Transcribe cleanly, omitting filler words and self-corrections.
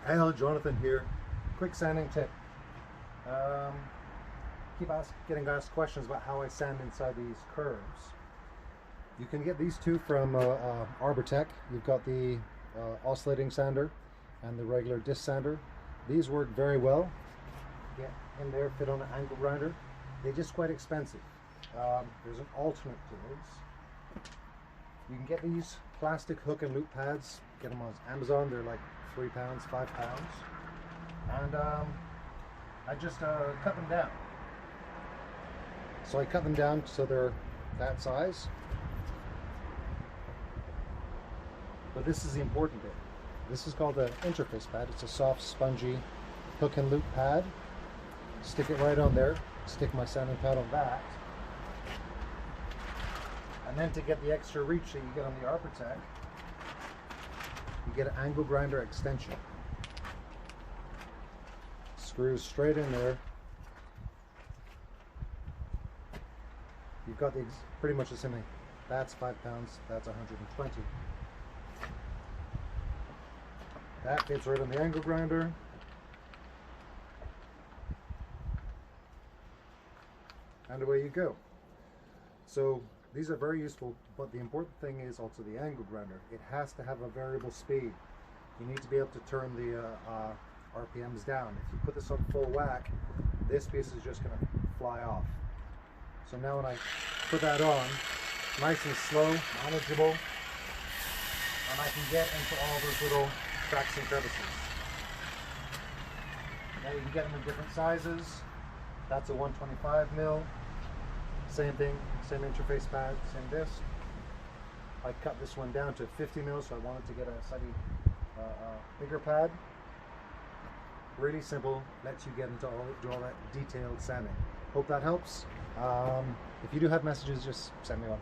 Hello, Jonathan here. Quick sanding tip. Getting asked questions about how I sand inside these curves. You can get these two from Arbortech. You've got the oscillating sander and the regular disc sander. These work very well. Get in there, fit on an angle grinder. They're just quite expensive. There's an alternate to those. You can get these plastic hook and loop pads. Get them on Amazon. They're like £3, £5, and I just cut them down. So I cut them down so they're that size. But this is the important bit. This is called an interface pad. It's a soft, spongy hook and loop pad. Stick it right on there. Stick my sanding pad on that. And then to get the extra reach that you get on the Arbortech, you get an angle grinder extension. Screws straight in there. You've got pretty much the same thing. That's £5, that's 120. That fits right on the angle grinder. And away you go. So these are very useful, but the important thing is also the angle grinder. It has to have a variable speed. You need to be able to turn the RPMs down. If you put this on full whack, this piece is just going to fly off. So now when I put that on, nice and slow, manageable, and I can get into all those little cracks and crevices. Now you can get them in different sizes. That's a 125mm. Same thing, same interface pad, same disc. I cut this one down to 50mm, so I wanted to get a slightly bigger pad. Really simple, lets you get into do all that detailed sanding. Hope that helps. If you do have messages, just send me one.